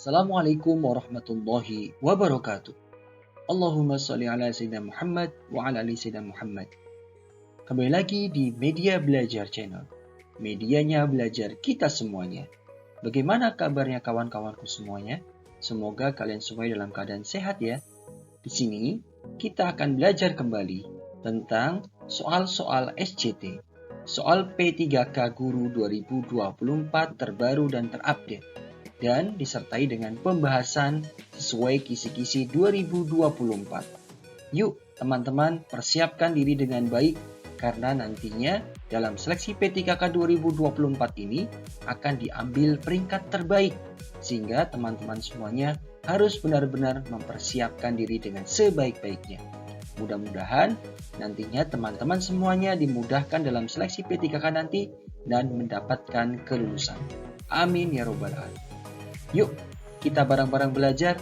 Assalamualaikum warahmatullahi wabarakatuh. Allahumma sholli ala Sayyidina Muhammad wa ala ali Sayyidina Muhammad. Kembali lagi di Media Belajar Channel. Medianya belajar kita semuanya. Bagaimana kabarnya kawan-kawanku semuanya? Semoga kalian semua dalam keadaan sehat ya. Di sini kita akan belajar kembali tentang soal-soal SCT. Soal P3K Guru 2024 terbaru dan terupdate. Dan disertai dengan pembahasan sesuai kisi-kisi 2024. Yuk teman-teman persiapkan diri dengan baik karena nantinya dalam seleksi P3K 2024 ini akan diambil peringkat terbaik sehingga teman-teman semuanya harus benar-benar mempersiapkan diri dengan sebaik-baiknya. Mudah-mudahan nantinya teman-teman semuanya dimudahkan dalam seleksi P3K nanti dan mendapatkan kelulusan. Amin ya robbal alamin. Yuk, kita bareng-bareng belajar.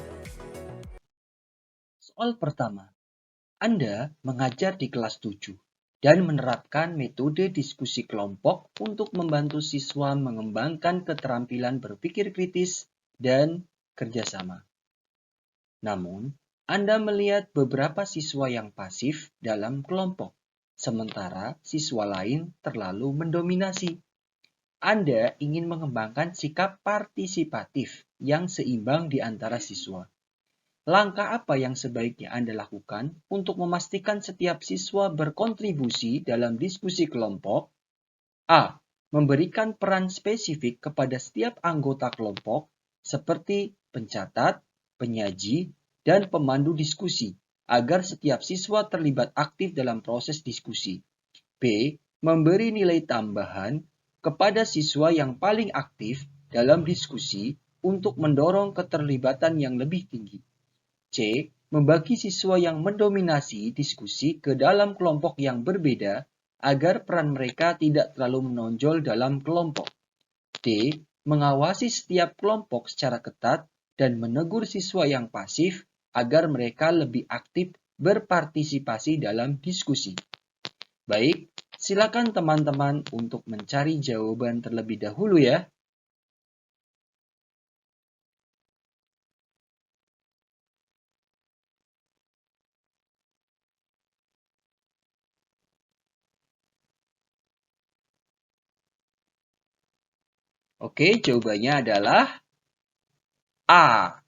Soal pertama, Anda mengajar di kelas 7 dan menerapkan metode diskusi kelompok untuk membantu siswa mengembangkan keterampilan berpikir kritis dan kerjasama. Namun, Anda melihat beberapa siswa yang pasif dalam kelompok, sementara siswa lain terlalu mendominasi. Anda ingin mengembangkan sikap partisipatif yang seimbang di antara siswa. Langkah apa yang sebaiknya Anda lakukan untuk memastikan setiap siswa berkontribusi dalam diskusi kelompok? A. Memberikan peran spesifik kepada setiap anggota kelompok seperti pencatat, penyaji, dan pemandu diskusi agar setiap siswa terlibat aktif dalam proses diskusi. B. Memberi nilai tambahan kepada siswa yang paling aktif dalam diskusi untuk mendorong keterlibatan yang lebih tinggi. C. Membagi siswa yang mendominasi diskusi ke dalam kelompok yang berbeda agar peran mereka tidak terlalu menonjol dalam kelompok. D. Mengawasi setiap kelompok secara ketat dan menegur siswa yang pasif agar mereka lebih aktif berpartisipasi dalam diskusi. Baik, silakan teman-teman untuk mencari jawaban terlebih dahulu ya. Oke, jawabannya adalah A.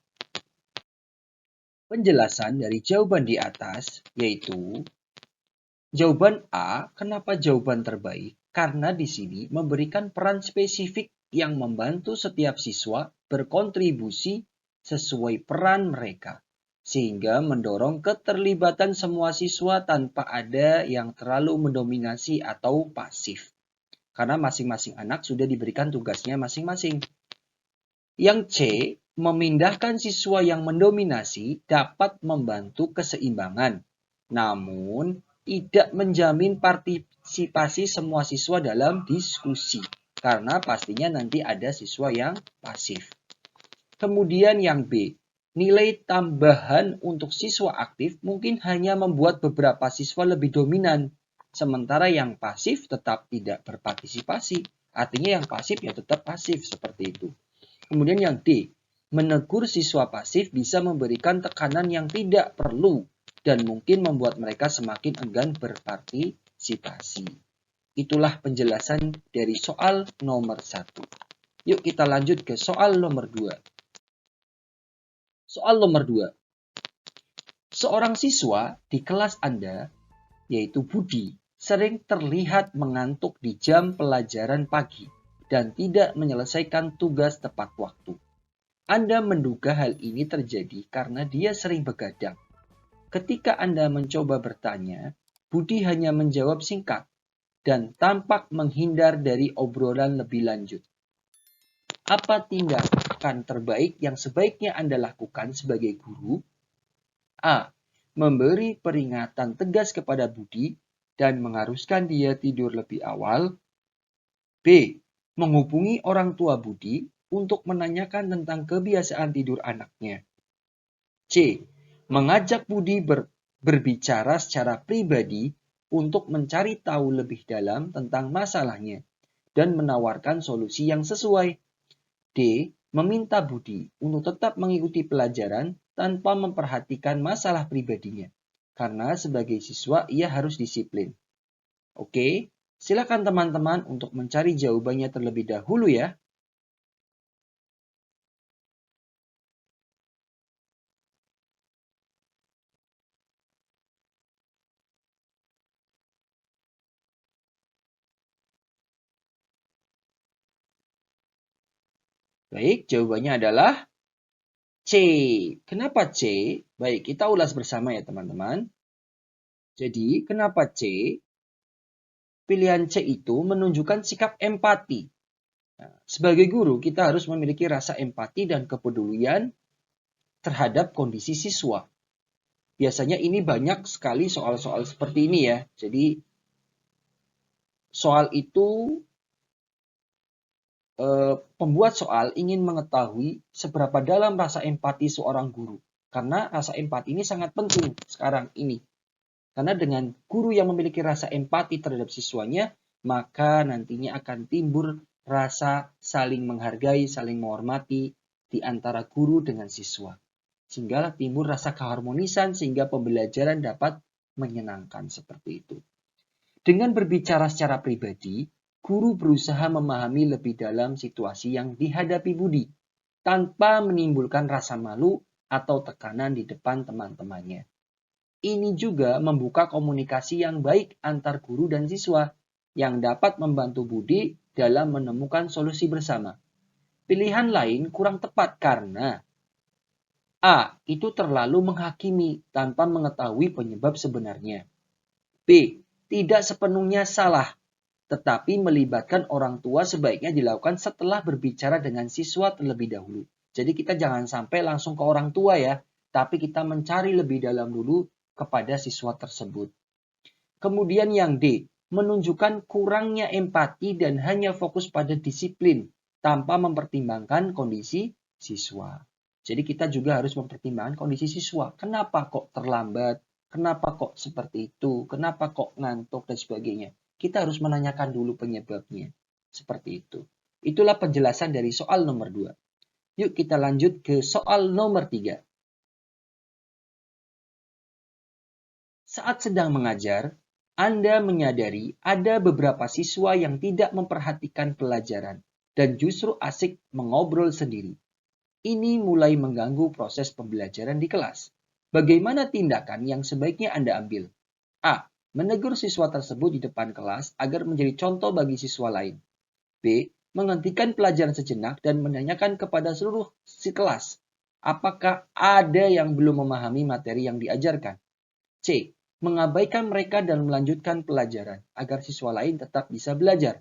Penjelasan dari jawaban di atas yaitu jawaban A. Kenapa jawaban terbaik? Karena di sini memberikan peran spesifik yang membantu setiap siswa berkontribusi sesuai peran mereka, sehingga mendorong keterlibatan semua siswa tanpa ada yang terlalu mendominasi atau pasif. Karena masing-masing anak sudah diberikan tugasnya masing-masing. Yang C, memindahkan siswa yang mendominasi dapat membantu keseimbangan, namun tidak menjamin partisipasi semua siswa dalam diskusi, karena pastinya nanti ada siswa yang pasif. Kemudian yang B, nilai tambahan untuk siswa aktif mungkin hanya membuat beberapa siswa lebih dominan, sementara yang pasif tetap tidak berpartisipasi. Artinya yang pasif ya tetap pasif seperti itu. Kemudian yang D, menegur siswa pasif bisa memberikan tekanan yang tidak perlu dan mungkin membuat mereka semakin enggan berpartisipasi. Itulah penjelasan dari soal nomor 1. Yuk kita lanjut ke soal nomor 2. Soal nomor 2. Seorang siswa di kelas Anda, yaitu Budi, sering terlihat mengantuk di jam pelajaran pagi dan tidak menyelesaikan tugas tepat waktu. Anda menduga hal ini terjadi karena dia sering begadang. Ketika Anda mencoba bertanya, Budi hanya menjawab singkat dan tampak menghindar dari obrolan lebih lanjut. Apa tindakan terbaik yang sebaiknya Anda lakukan sebagai guru? A. Memberi peringatan tegas kepada Budi dan mengharuskan dia tidur lebih awal. B. Menghubungi orang tua Budi untuk menanyakan tentang kebiasaan tidur anaknya. C. Mengajak Budi berbicara secara pribadi untuk mencari tahu lebih dalam tentang masalahnya dan menawarkan solusi yang sesuai. D. meminta Budi untuk tetap mengikuti pelajaran tanpa memperhatikan masalah pribadinya. Karena sebagai siswa ia harus disiplin. Oke, silakan teman-teman untuk mencari jawabannya terlebih dahulu ya. Baik, jawabannya adalah C. Kenapa C? Baik, kita ulas bersama ya teman-teman. Jadi, kenapa C? Pilihan C itu menunjukkan sikap empati. Nah, sebagai guru, kita harus memiliki rasa empati dan kepedulian terhadap kondisi siswa. Biasanya ini banyak sekali soal-soal seperti ini ya. Jadi, soal itu pembuat soal ingin mengetahui seberapa dalam rasa empati seorang guru. Karena rasa empati ini sangat penting sekarang ini. Karena dengan guru yang memiliki rasa empati terhadap siswanya, maka nantinya akan timbul rasa saling menghargai, saling menghormati di antara guru dengan siswa. Sehingga timbul rasa keharmonisan sehingga pembelajaran dapat menyenangkan seperti itu. Dengan berbicara secara pribadi, guru berusaha memahami lebih dalam situasi yang dihadapi Budi, tanpa menimbulkan rasa malu atau tekanan di depan teman-temannya. Ini juga membuka komunikasi yang baik antar guru dan siswa, yang dapat membantu Budi dalam menemukan solusi bersama. Pilihan lain kurang tepat karena A. Itu terlalu menghakimi tanpa mengetahui penyebab sebenarnya. B. Tidak sepenuhnya salah, tetapi melibatkan orang tua sebaiknya dilakukan setelah berbicara dengan siswa terlebih dahulu. Jadi kita jangan sampai langsung ke orang tua ya, tapi kita mencari lebih dalam dulu kepada siswa tersebut. Kemudian yang D, menunjukkan kurangnya empati dan hanya fokus pada disiplin tanpa mempertimbangkan kondisi siswa. Jadi kita juga harus mempertimbangkan kondisi siswa. Kenapa kok terlambat? Kenapa kok seperti itu? Kenapa kok ngantuk dan sebagainya? Kita harus menanyakan dulu penyebabnya. Seperti itu. Itulah penjelasan dari soal nomor 2. Yuk kita lanjut ke soal nomor 3. Saat sedang mengajar, Anda menyadari ada beberapa siswa yang tidak memperhatikan pelajaran dan justru asik mengobrol sendiri. Ini mulai mengganggu proses pembelajaran di kelas. Bagaimana tindakan yang sebaiknya Anda ambil? A. Menegur siswa tersebut di depan kelas agar menjadi contoh bagi siswa lain. B. Menghentikan pelajaran sejenak dan menanyakan kepada seluruh si kelas apakah ada yang belum memahami materi yang diajarkan. C. Mengabaikan mereka dan melanjutkan pelajaran agar siswa lain tetap bisa belajar.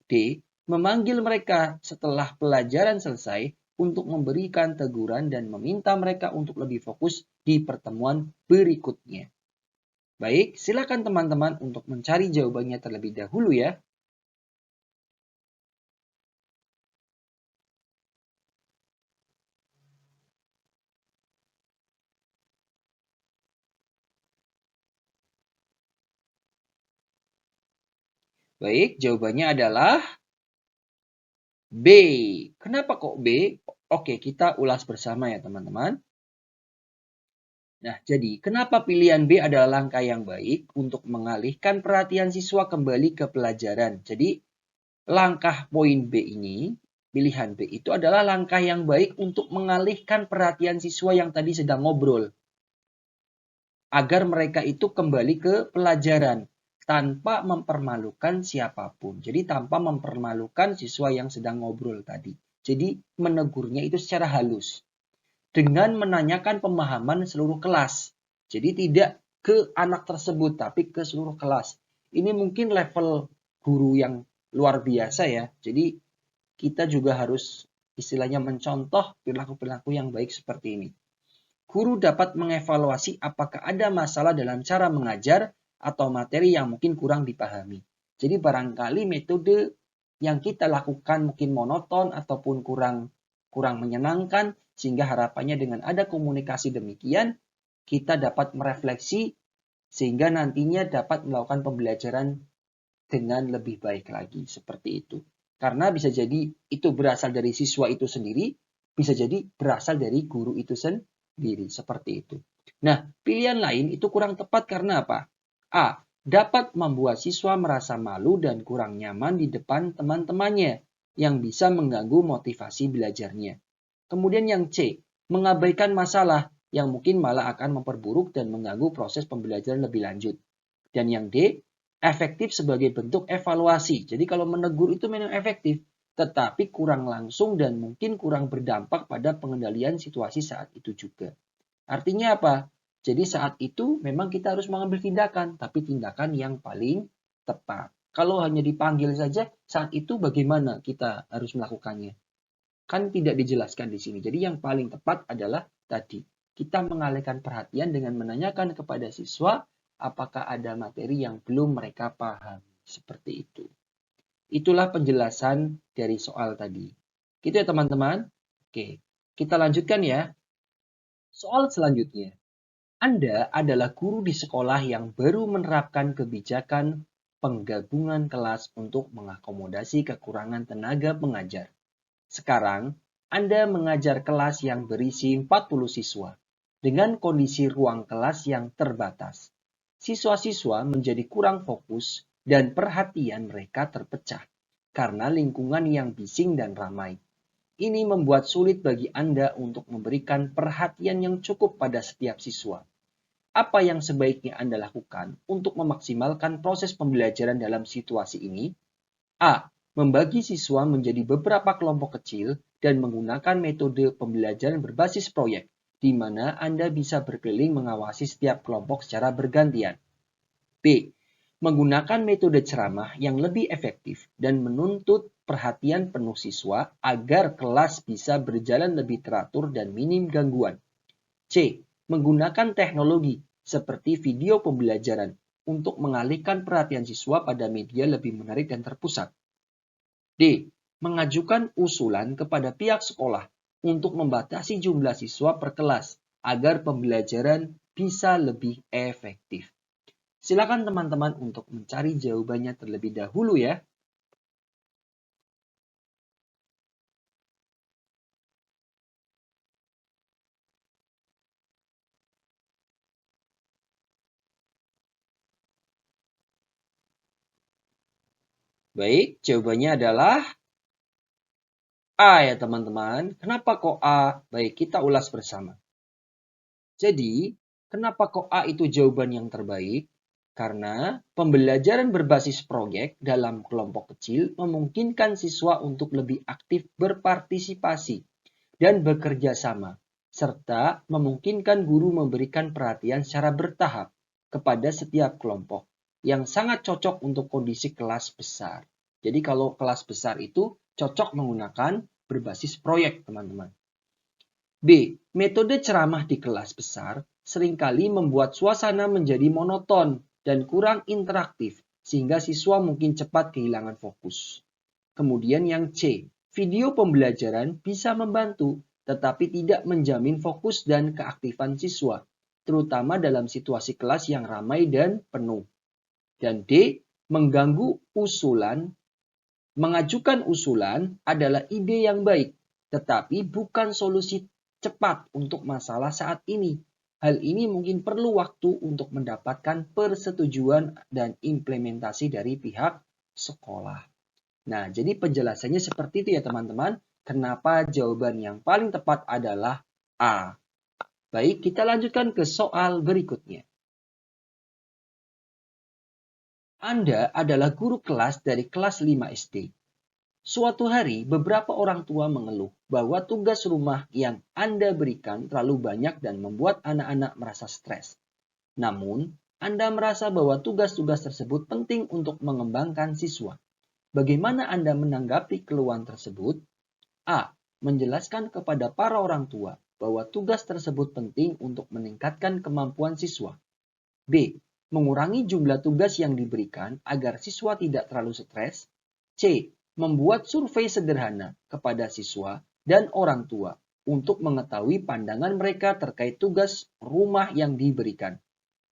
D. Memanggil mereka setelah pelajaran selesai untuk memberikan teguran dan meminta mereka untuk lebih fokus di pertemuan berikutnya. Baik, silakan teman-teman untuk mencari jawabannya terlebih dahulu ya. Baik, jawabannya adalah B. Kenapa kok B? Oke, kita ulas bersama ya teman-teman. Nah, jadi kenapa pilihan B adalah langkah yang baik untuk mengalihkan perhatian siswa kembali ke pelajaran? Jadi, langkah poin B ini, pilihan B itu adalah langkah yang baik untuk mengalihkan perhatian siswa yang tadi sedang ngobrol. Agar mereka itu kembali ke pelajaran tanpa mempermalukan siapapun. Jadi tanpa mempermalukan siswa yang sedang ngobrol tadi. Jadi menegurnya itu secara halus. Dengan menanyakan pemahaman seluruh kelas. Jadi tidak ke anak tersebut, tapi ke seluruh kelas. Ini mungkin level guru yang luar biasa ya. Jadi kita juga harus istilahnya mencontoh perilaku-perilaku yang baik seperti ini. Guru dapat mengevaluasi apakah ada masalah dalam cara mengajar atau materi yang mungkin kurang dipahami. Jadi barangkali metode yang kita lakukan mungkin monoton ataupun kurang menyenangkan, sehingga harapannya dengan ada komunikasi demikian, kita dapat merefleksi sehingga nantinya dapat melakukan pembelajaran dengan lebih baik lagi, seperti itu. Karena bisa jadi itu berasal dari siswa itu sendiri, Bisa jadi berasal dari guru itu sendiri, seperti itu. Nah, pilihan lain itu kurang tepat karena apa? A. Dapat membuat siswa merasa malu dan kurang nyaman di depan teman-temannya yang bisa mengganggu motivasi belajarnya. Kemudian yang C. Mengabaikan masalah yang mungkin malah akan memperburuk dan mengganggu proses pembelajaran lebih lanjut. Dan yang D, efektif sebagai bentuk evaluasi. Jadi kalau menegur itu memang efektif, tetapi kurang langsung dan mungkin kurang berdampak pada pengendalian situasi saat itu juga. Artinya apa? Jadi saat itu memang kita harus mengambil tindakan, tapi tindakan yang paling tepat. Kalau hanya dipanggil saja, saat itu bagaimana kita harus melakukannya? Kan tidak dijelaskan di sini. Jadi yang paling tepat adalah tadi, kita mengalihkan perhatian dengan menanyakan kepada siswa apakah ada materi yang belum mereka pahami. Seperti itu. Itulah penjelasan dari soal tadi. Gitu ya teman-teman. Oke, kita lanjutkan ya. Soal selanjutnya. Anda adalah guru di sekolah yang baru menerapkan kebijakan penggabungan kelas untuk mengakomodasi kekurangan tenaga pengajar. Sekarang, Anda mengajar kelas yang berisi 40 siswa dengan kondisi ruang kelas yang terbatas. Siswa-siswa menjadi kurang fokus dan perhatian mereka terpecah karena lingkungan yang bising dan ramai. Ini membuat sulit bagi Anda untuk memberikan perhatian yang cukup pada setiap siswa. Apa yang sebaiknya Anda lakukan untuk memaksimalkan proses pembelajaran dalam situasi ini? A. Membagi siswa menjadi beberapa kelompok kecil dan menggunakan metode pembelajaran berbasis proyek, di mana Anda bisa berkeliling mengawasi setiap kelompok secara bergantian. B. Menggunakan metode ceramah yang lebih efektif dan menuntut perhatian penuh siswa agar kelas bisa berjalan lebih teratur dan minim gangguan. C. Menggunakan teknologi seperti video pembelajaran untuk mengalihkan perhatian siswa pada media lebih menarik dan terpusat. D. Mengajukan usulan kepada pihak sekolah untuk membatasi jumlah siswa per kelas agar pembelajaran bisa lebih efektif. Silakan teman-teman untuk mencari jawabannya terlebih dahulu ya. Baik, jawabannya adalah A ya teman-teman. Kenapa kok A? Baik, kita ulas bersama. Jadi, kenapa kok A itu jawaban yang terbaik? Karena pembelajaran berbasis proyek dalam kelompok kecil memungkinkan siswa untuk lebih aktif berpartisipasi dan bekerja sama, serta memungkinkan guru memberikan perhatian secara bertahap kepada setiap kelompok yang sangat cocok untuk kondisi kelas besar. Jadi kalau kelas besar itu cocok menggunakan berbasis proyek, teman-teman. B. Metode ceramah di kelas besar seringkali membuat suasana menjadi monoton dan kurang interaktif, sehingga siswa mungkin cepat kehilangan fokus. Kemudian yang C. Video pembelajaran bisa membantu, tetapi tidak menjamin fokus dan keaktifan siswa, terutama dalam situasi kelas yang ramai dan penuh. Dan D. Mengajukan usulan adalah ide yang baik, tetapi bukan solusi cepat untuk masalah saat ini. Hal ini mungkin perlu waktu untuk mendapatkan persetujuan dan implementasi dari pihak sekolah. Nah, jadi penjelasannya seperti itu ya teman-teman. Kenapa jawaban yang paling tepat adalah A. Baik, kita lanjutkan ke soal berikutnya. Anda adalah guru kelas dari kelas 5 SD. Suatu hari, beberapa orang tua mengeluh bahwa tugas rumah yang Anda berikan terlalu banyak dan membuat anak-anak merasa stres. Namun, Anda merasa bahwa tugas-tugas tersebut penting untuk mengembangkan siswa. Bagaimana Anda menanggapi keluhan tersebut? A. Menjelaskan kepada para orang tua bahwa tugas tersebut penting untuk meningkatkan kemampuan siswa. B. Mengurangi jumlah tugas yang diberikan agar siswa tidak terlalu stres. C. Membuat survei sederhana kepada siswa dan orang tua untuk mengetahui pandangan mereka terkait tugas rumah yang diberikan.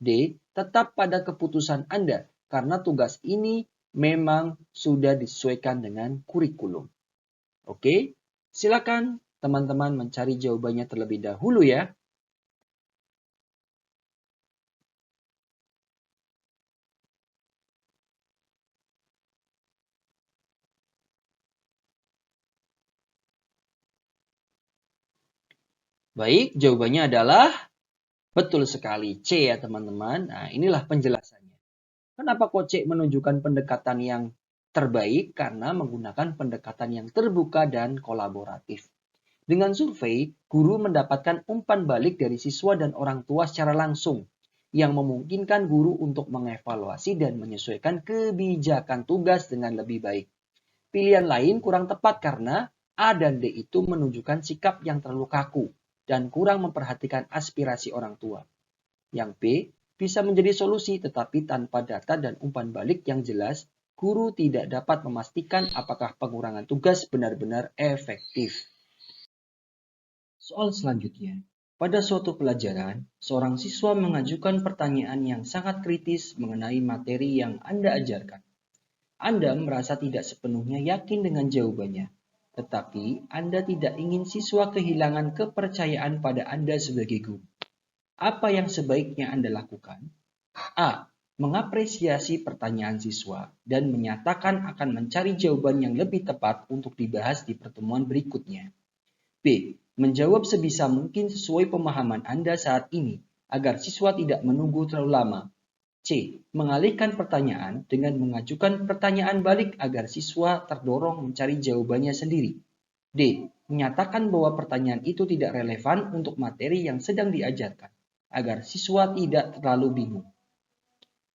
D. Tetap pada keputusan Anda karena tugas ini memang sudah disesuaikan dengan kurikulum. Oke, silakan teman-teman mencari jawabannya terlebih dahulu ya. Baik, jawabannya adalah betul sekali C ya teman-teman. Nah, inilah penjelasannya. Kenapa kok C menunjukkan pendekatan yang terbaik? Karena menggunakan pendekatan yang terbuka dan kolaboratif. Dengan survei, guru mendapatkan umpan balik dari siswa dan orang tua secara langsung, yang memungkinkan guru untuk mengevaluasi dan menyesuaikan kebijakan tugas dengan lebih baik. Pilihan lain kurang tepat karena A dan D itu menunjukkan sikap yang terlalu kaku dan kurang memperhatikan aspirasi orang tua. Yang B bisa menjadi solusi tetapi tanpa data dan umpan balik yang jelas, guru tidak dapat memastikan apakah pengurangan tugas benar-benar efektif. Soal selanjutnya. Pada suatu pelajaran, seorang siswa mengajukan pertanyaan yang sangat kritis mengenai materi yang Anda ajarkan. Anda merasa tidak sepenuhnya yakin dengan jawabannya, tetapi Anda tidak ingin siswa kehilangan kepercayaan pada Anda sebagai guru. Apa yang sebaiknya Anda lakukan? A. Mengapresiasi pertanyaan siswa dan menyatakan akan mencari jawaban yang lebih tepat untuk dibahas di pertemuan berikutnya. B. Menjawab sebisa mungkin sesuai pemahaman Anda saat ini agar siswa tidak menunggu terlalu lama. C. Mengalihkan pertanyaan dengan mengajukan pertanyaan balik agar siswa terdorong mencari jawabannya sendiri. D. Menyatakan bahwa pertanyaan itu tidak relevan untuk materi yang sedang diajarkan, agar siswa tidak terlalu bingung.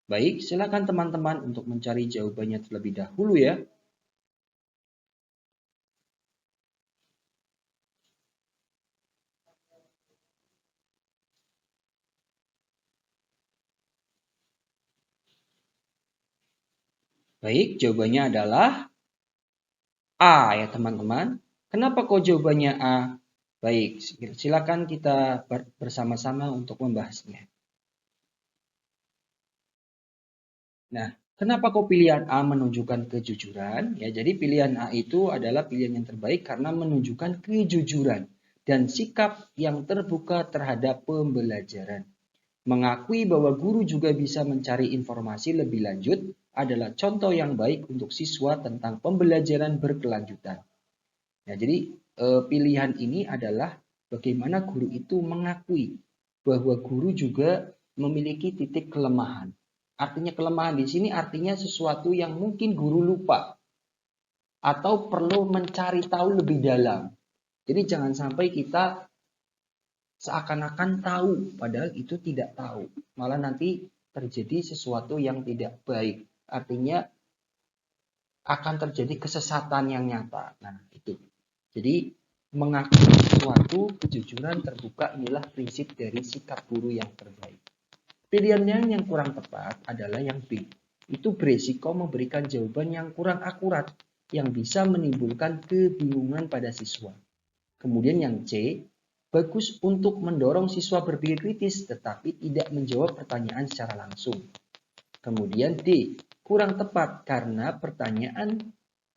Baik, silakan teman-teman untuk mencari jawabannya terlebih dahulu ya. Baik, jawabannya adalah A ya teman-teman. Kenapa kok jawabannya A? Baik, silakan kita bersama-sama untuk membahasnya. Nah, kenapa kok pilihan A menunjukkan kejujuran? Ya, jadi pilihan A itu adalah pilihan yang terbaik karena menunjukkan kejujuran dan sikap yang terbuka terhadap pembelajaran. Mengakui bahwa guru juga bisa mencari informasi lebih lanjut adalah contoh yang baik untuk siswa tentang pembelajaran berkelanjutan. Nah, jadi pilihan ini adalah bagaimana guru itu mengakui bahwa guru juga memiliki titik kelemahan. Artinya kelemahan di sini artinya sesuatu yang mungkin guru lupa atau perlu mencari tahu lebih dalam. Jadi jangan sampai kita seakan-akan tahu padahal itu tidak tahu. Malah nanti terjadi sesuatu yang tidak baik. Artinya akan terjadi kesesatan yang nyata. Nah, itu. Jadi mengakui sesuatu, kejujuran terbuka inilah prinsip dari sikap guru yang terbaik. Pilihannya yang kurang tepat adalah yang B. Itu beresiko memberikan jawaban yang kurang akurat yang bisa menimbulkan kebingungan pada siswa. Kemudian yang C, bagus untuk mendorong siswa berpikir kritis tetapi tidak menjawab pertanyaan secara langsung. Kemudian D, kurang tepat karena pertanyaan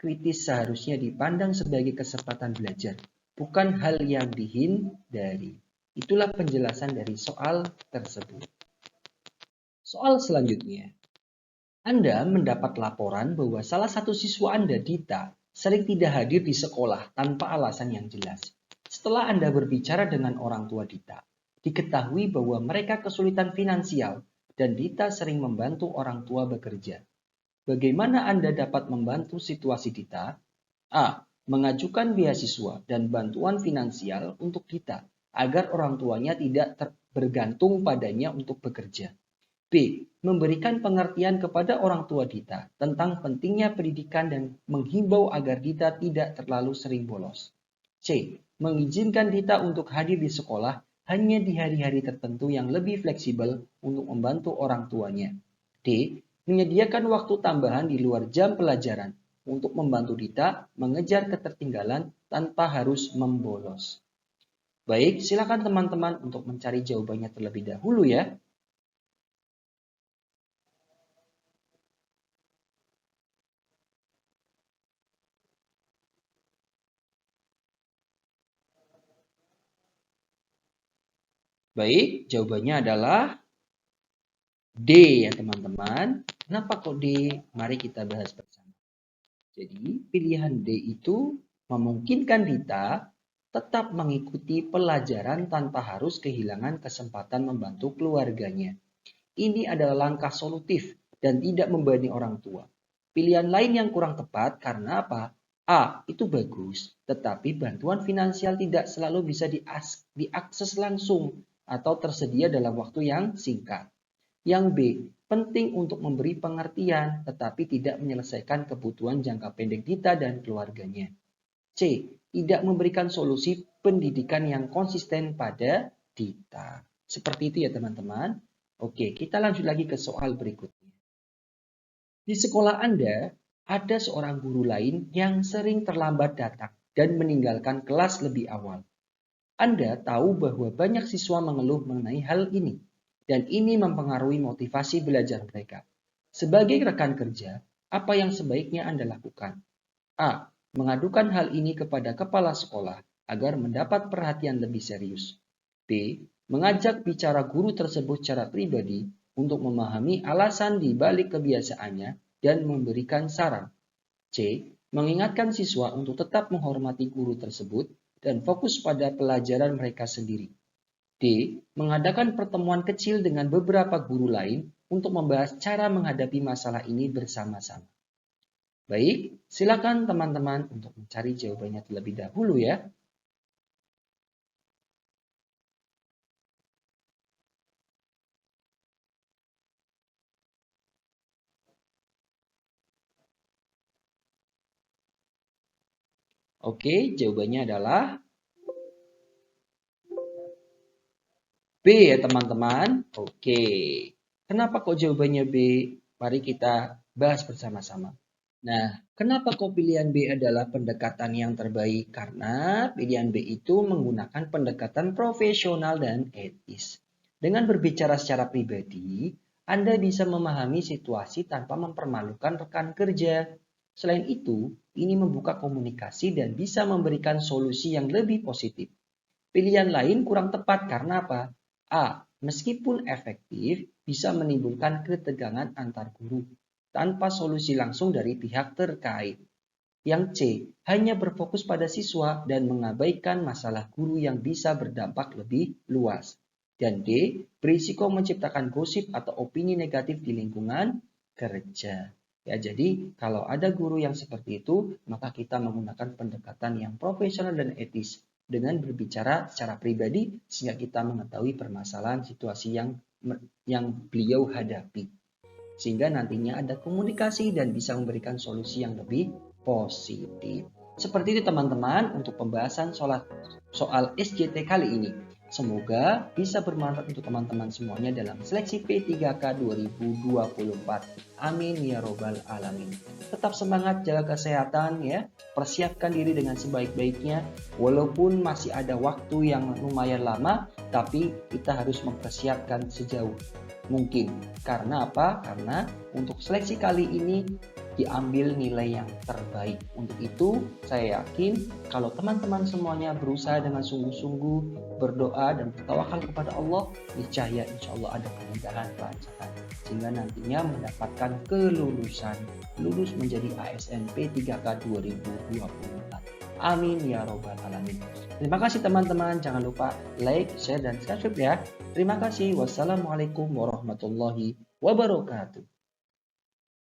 kritis seharusnya dipandang sebagai kesempatan belajar, bukan hal yang dihindari. Itulah penjelasan dari soal tersebut. Soal selanjutnya. Anda mendapat laporan bahwa salah satu siswa Anda, Dita, sering tidak hadir di sekolah tanpa alasan yang jelas. Setelah Anda berbicara dengan orang tua Dita, diketahui bahwa mereka kesulitan finansial dan Dita sering membantu orang tua bekerja. Bagaimana Anda dapat membantu situasi Dita? A. Mengajukan beasiswa dan bantuan finansial untuk Dita agar orang tuanya tidak bergantung padanya untuk bekerja. B. Memberikan pengertian kepada orang tua Dita tentang pentingnya pendidikan dan menghimbau agar Dita tidak terlalu sering bolos. C. Mengizinkan Dita untuk hadir di sekolah hanya di hari-hari tertentu yang lebih fleksibel untuk membantu orang tuanya. D. Menyediakan waktu tambahan di luar jam pelajaran untuk membantu Dita mengejar ketertinggalan tanpa harus membolos. Baik, silakan teman-teman untuk mencari jawabannya terlebih dahulu ya. Baik, jawabannya adalah D ya teman-teman. Kenapa kok D? Mari kita bahas bersama. Jadi pilihan D itu memungkinkan Dita tetap mengikuti pelajaran tanpa harus kehilangan kesempatan membantu keluarganya. Ini adalah langkah solutif dan tidak membebani orang tua. Pilihan lain yang kurang tepat karena apa? A. Itu bagus, tetapi bantuan finansial tidak selalu bisa diakses langsung atau tersedia dalam waktu yang singkat. Yang B. Penting untuk memberi pengertian, tetapi tidak menyelesaikan kebutuhan jangka pendek Dita dan keluarganya. C. Tidak memberikan solusi pendidikan yang konsisten pada Dita. Seperti itu ya teman-teman. Oke, kita lanjut lagi ke soal berikutnya. Di sekolah Anda, ada seorang guru lain yang sering terlambat datang dan meninggalkan kelas lebih awal. Anda tahu bahwa banyak siswa mengeluh mengenai hal ini, dan ini mempengaruhi motivasi belajar mereka. Sebagai rekan kerja, apa yang sebaiknya Anda lakukan? A. Mengadukan hal ini kepada kepala sekolah agar mendapat perhatian lebih serius. B. Mengajak bicara guru tersebut secara pribadi untuk memahami alasan di balik kebiasaannya dan memberikan saran. C. Mengingatkan siswa untuk tetap menghormati guru tersebut dan fokus pada pelajaran mereka sendiri. D. Mengadakan pertemuan kecil dengan beberapa guru lain untuk membahas cara menghadapi masalah ini bersama-sama. Baik, silakan teman-teman untuk mencari jawabannya terlebih dahulu ya. Oke, jawabannya adalah B ya teman-teman. Oke, kenapa kok jawabannya B? Mari kita bahas bersama-sama. Nah, kenapa kok pilihan B adalah pendekatan yang terbaik? Karena pilihan B itu menggunakan pendekatan profesional dan etis. Dengan berbicara secara pribadi, Anda bisa memahami situasi tanpa mempermalukan rekan kerja. Selain itu, ini membuka komunikasi dan bisa memberikan solusi yang lebih positif. Pilihan lain kurang tepat karena apa? A. Meskipun efektif, bisa menimbulkan ketegangan antar guru tanpa solusi langsung dari pihak terkait. Yang C. Hanya berfokus pada siswa dan mengabaikan masalah guru yang bisa berdampak lebih luas. Dan D. Berisiko menciptakan gosip atau opini negatif di lingkungan kerja. Ya, jadi kalau ada guru yang seperti itu, maka kita menggunakan pendekatan yang profesional dan etis dengan berbicara secara pribadi sehingga kita mengetahui permasalahan situasi yang beliau hadapi. Sehingga nantinya ada komunikasi dan bisa memberikan solusi yang lebih positif. Seperti itu teman-teman untuk pembahasan soal SJT kali ini. Semoga bisa bermanfaat untuk teman-teman semuanya dalam seleksi P3K 2024. Amin ya robbal alamin. Tetap semangat, jaga kesehatan ya. Persiapkan diri dengan sebaik-baiknya. Walaupun masih ada waktu yang lumayan lama, tapi kita harus mempersiapkan sejauh mungkin. Karena apa? Karena untuk seleksi kali ini diambil nilai yang terbaik. Untuk itu, saya yakin kalau teman-teman semuanya berusaha dengan sungguh-sungguh, berdoa dan bertawakal kepada Allah, niscaya insya Allah ada kemudahan kelancaran. Sehingga nantinya mendapatkan kelulusan, lulus menjadi ASN P3K 2024. Amin ya robbal alamin. Terima kasih teman-teman. Jangan lupa like, share, dan subscribe ya. Terima kasih. Wassalamualaikum warahmatullahi wabarakatuh.